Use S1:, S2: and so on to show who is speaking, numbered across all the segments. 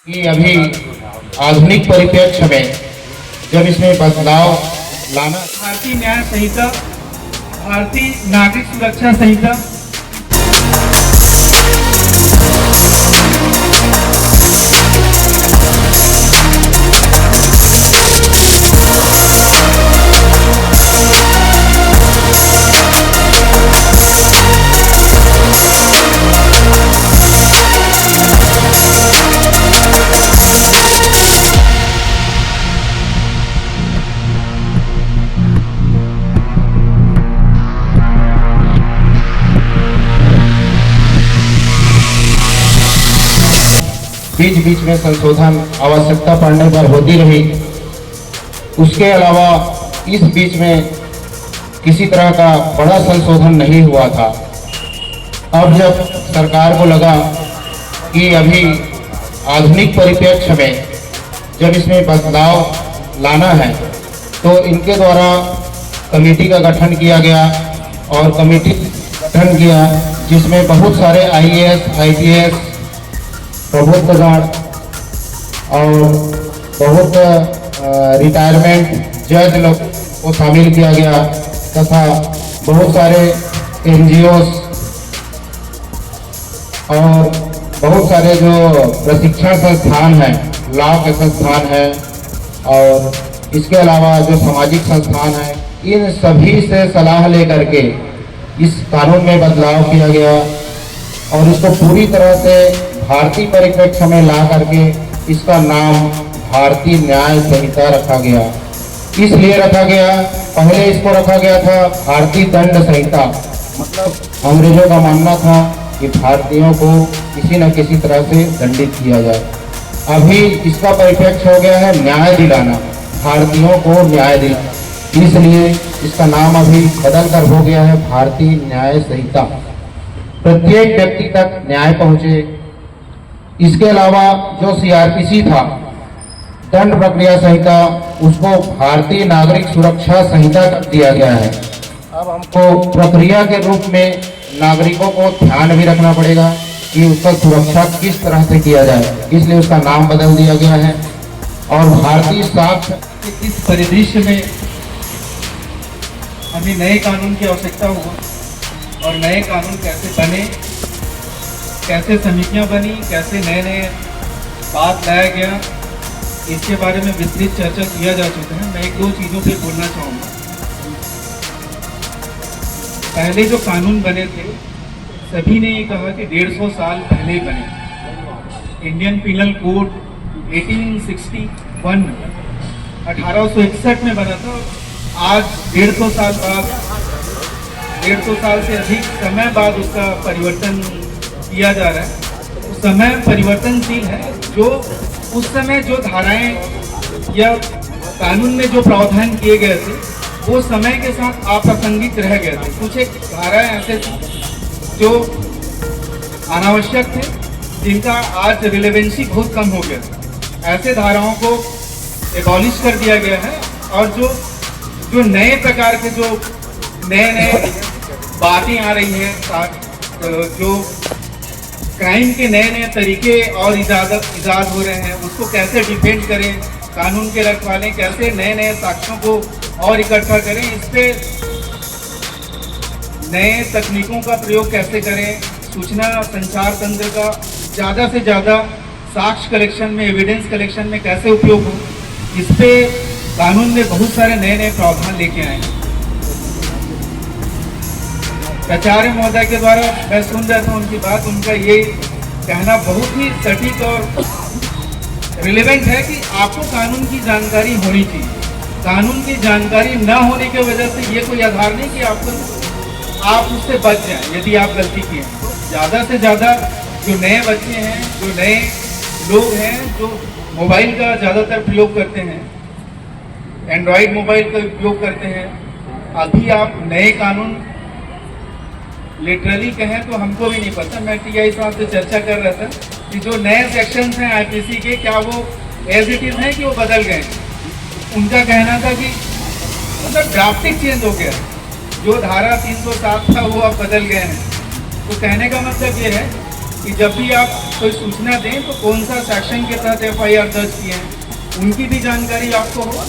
S1: कि अभी आधुनिक परिप्रेक्ष्य में जब इसमें बदलाव लाना,
S2: भारतीय न्याय संहिता, भारतीय नागरिक सुरक्षा संहिता,
S1: बीच बीच में संशोधन आवश्यकता पड़ने पर होती रही। उसके अलावा इस बीच में किसी तरह का बड़ा संशोधन नहीं हुआ था। अब जब सरकार को लगा कि अभी आधुनिक परिप्रेक्ष्य में जब इसमें बदलाव लाना है, तो इनके द्वारा कमेटी का गठन किया गया और कमेटी गठन किया जिसमें बहुत सारे IAS, IPS, प्रबुद्धगण और बहुत रिटायरमेंट जज लोग को शामिल किया गया तथा बहुत सारे NGOs और बहुत सारे जो प्रशिक्षण संस्थान हैं, लॉ के संस्थान हैं और इसके अलावा जो सामाजिक संस्थान हैं, इन सभी से सलाह लेकर के इस कानून में बदलाव किया गया और इसको पूरी तरह से भारतीय परिप्रेक्ष्य में ला करके इसका नाम भारतीय न्याय संहिता रखा गया। इसलिए रखा गया, पहले इसको रखा गया था भारतीय दंड संहिता, मतलब अंग्रेजों का मानना था कि भारतीयों को किसी न किसी तरह से दंडित किया जाए। अभी इसका परिप्रेक्ष्य हो गया है न्याय दिलाना, भारतीयों को न्याय दिलाना, इसलिए इसका नाम अभी बदल कर हो गया है भारतीय न्याय संहिता। प्रत्येक व्यक्ति तक न्याय पहुंचे। इसके अलावा जो CRPC था, दंड प्रक्रिया संहिता, उसको भारतीय नागरिक सुरक्षा संहिता कर दिया गया है। अब हमको प्रक्रिया के रूप में नागरिकों को ध्यान भी रखना पड़ेगा कि उसका सुरक्षा किस तरह से किया जाए, इसलिए उसका नाम बदल दिया गया है। और भारतीय साक्ष्य
S2: इस परिदृश्य में हमें नए कानून की आवश्यकता हुआ और नए कानून कैसे बने, कैसे समितियां बनी, कैसे नए नए बात लाया गया, इसके बारे में विस्तृत चर्चा किया जा चुका है। मैं एक दो चीज़ों पे बोलना चाहूँगा। पहले जो कानून बने थे, सभी ने ये कहा कि 150 साल पहले बने। इंडियन पिनल कोड 1861 1861 में बना था। आज 150 साल बाद, 150 साल से अधिक समय बाद उसका परिवर्तन किया जा रहा है। तो समय परिवर्तनशील है। जो उस समय जो धाराएं या कानून में जो प्रावधान किए गए थे, वो समय के साथ अप्रासंगिक रह गए थे। कुछ एक धाराएं ऐसे थी जो अनावश्यक थे, जिनका आज रिलेवेंसी बहुत कम हो गया। ऐसे धाराओं को एबॉलिश कर दिया गया है और जो नए प्रकार के जो नए बातें आ रही हैं, जो क्राइम के नए नए तरीके और इजाद हो रहे हैं, उसको कैसे डिफेंड करें, कानून के रखवाले कैसे नए नए साक्ष्यों को और इकट्ठा करें, इस पे नए तकनीकों का प्रयोग कैसे करें, सूचना संचार तंत्र का ज़्यादा से ज़्यादा साक्ष्य कलेक्शन में, एविडेंस कलेक्शन में कैसे उपयोग हो, इस पे कानून में बहुत सारे नए नए प्रावधान लेके आए हैं। प्राचार्य महोदय के द्वारा मैं सुन रहा था उनकी बात, उनका ये कहना बहुत ही सटीक और रिलेवेंट है कि आपको कानून की जानकारी होनी चाहिए। कानून की जानकारी न होने की वजह से ये कोई आधार नहीं कि आप उससे बच जाएं यदि आप गलती किए। ज़्यादा से ज़्यादा जो नए बच्चे हैं, जो नए लोग हैं, जो मोबाइल का ज़्यादातर प्रयोग करते हैं, एंड्रॉयड मोबाइल का उपयोग करते हैं, अभी आप नए कानून लिटरली कहें तो हमको भी नहीं पता। मैं TI साहब से चर्चा कर रहा था कि जो नए सेक्शंस हैं IPC के, क्या वो एज इट इज़ हैं कि वो बदल गए। उनका कहना था कि मतलब ड्राफ्टिंग चेंज हो गया, जो धारा 307 था वो अब बदल गए हैं। तो कहने का मतलब ये है कि जब भी आप कोई सूचना दें तो कौन सा सेक्शन के तहत FIR दर्ज किए हैं उनकी भी जानकारी आपको हो।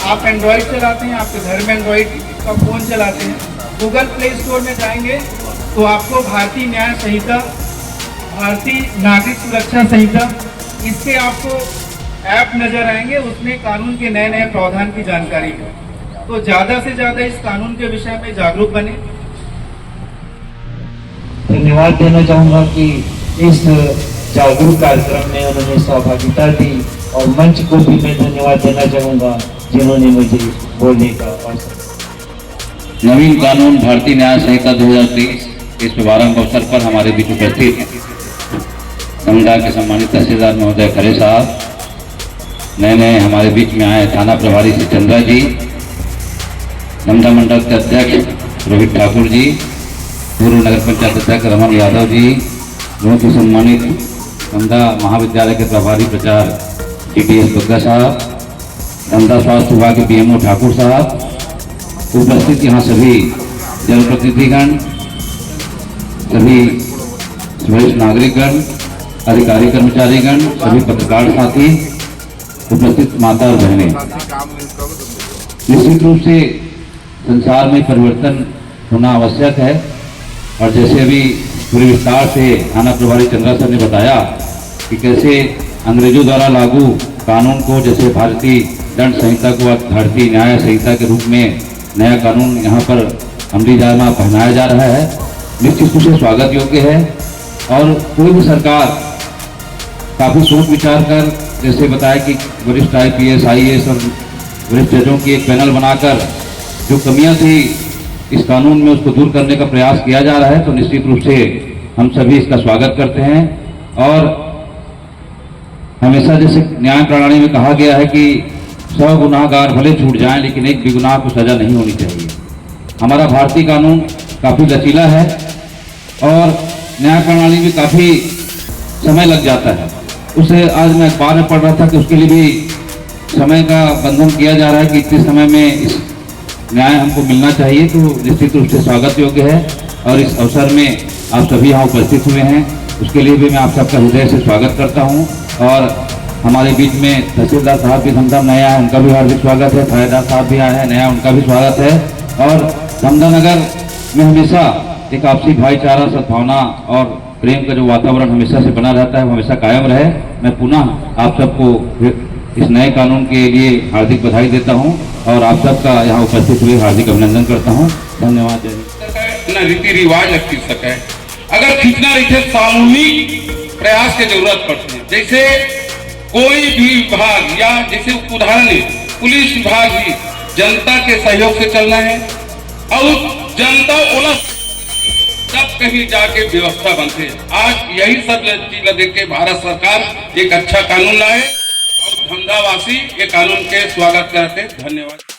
S2: आप एंड्रॉयड चलाते हैं, आपके घर में एंड्रॉयड का फ़ोन चलाते हैं, गूगल प्ले स्टोर में जाएंगे तो आपको भारतीय न्याय संहिता, भारतीय नागरिक सुरक्षा संहिता, इसके आपको ऐप नज़र आएंगे, उसमें कानून के नए नए प्रावधान की जानकारी है। तो ज़्यादा से ज़्यादा इस कानून के विषय में जागरूक बने।
S3: धन्यवाद देना चाहूँगा कि इस जागरूक कार्यक्रम में उन्होंने सहभागिता दी और मंच को भी मैं धन्यवाद देना चाहूँगा जिन्होंने मुझे बोलने का अवसर।
S4: नवीन कानून भारतीय न्याय संहिता 2023 के शुभारंभ अवसर पर हमारे बीच उपस्थित समुदाय के सम्मानित तहसीलदार महोदय खरे साहब, नए हमारे बीच में आए थाना प्रभारी श्री चंद्रा जी, नमदा मंडल के अध्यक्ष रोहित ठाकुर जी, पूर्व नगर पंचायत अध्यक्ष रमन यादव जी, बहुत ही सम्मानित नमदा महाविद्यालय के प्रभारी प्रचार GTS दुर्गा साहब, नमदा स्वास्थ्य विभाग के PMO ठाकुर साहब, उपस्थित यहाँ सभी जनप्रतिनिधिगण, सभी वरिष्ठ नागरिकगण, अधिकारी कर्मचारीगण, सभी पत्रकार साथी, उपस्थित माता और बहनें। निश्चित रूप से संसार में परिवर्तन होना आवश्यक है और जैसे अभी पूरे विस्तार से थाना प्रभारी चंद्रा सर ने बताया कि कैसे अंग्रेजों द्वारा लागू कानून को, जैसे भारतीय दंड संहिता को भारतीय न्याय संहिता के रूप में नया कानून यहाँ पर अमली जामा पहनाया जा रहा है, निश्चित रूप से स्वागत योग्य है। और कोई भी सरकार काफ़ी सोच विचार कर, जैसे बताया कि वरिष्ठ IPS IAS और वरिष्ठ जजों की एक पैनल बनाकर जो कमियां थी इस कानून में उसको दूर करने का प्रयास किया जा रहा है, तो निश्चित रूप से हम सभी इसका स्वागत करते हैं। और हमेशा जैसे न्याय प्रणाली में कहा गया है कि 100 गुनाहगार भले छूट जाएं लेकिन एक भी गुनाह को सजा नहीं होनी चाहिए। हमारा भारतीय कानून काफ़ी लचीला है और न्याय प्रणाली में काफ़ी समय लग जाता है। उसे आज मैं अखबार में पढ़ रहा था कि उसके लिए भी समय का बंधन किया जा रहा है कि इतने समय में इस न्याय हमको मिलना चाहिए, तो निश्चित रूप से स्वागत योग्य है। और इस अवसर में आप सभी यहाँ उपस्थित हुए हैं, उसके लिए भी मैं आप सबका हृदय से स्वागत करता हूँ। और हमारे बीच में तहसीलदार साहब भी धमधाम नया है, उनका भी हार्दिक स्वागत है। थानेदार साहब भी आए हैं नया, उनका भी स्वागत है। और धमधा नगर में हमेशा एक आपसी भाईचारा, सद्भावना और प्रेम का जो वातावरण हमेशा से बना रहता है वो हमेशा कायम रहे। मैं पुनः आप सबको इस नए कानून के लिए हार्दिक बधाई देता हूं और आप सबका यहाँ उपस्थित हुए हार्दिक अभिनंदन करता हूं। धन्यवाद।
S5: न रीति रिवाज रखी सके, अगर खींचना रही सामूहिक प्रयास की जरूरत पड़ती है। जैसे कोई भी विभाग या जैसे उदाहरण पुलिस विभाग भी जनता के सहयोग से चलना है और जनता उलझ तब कहीं जाके व्यवस्था बनते है। आज यही सब चीज देख के भारत सरकार एक अच्छा कानून लाए और धंधावासी ये कानून के स्वागत करते। धन्यवाद।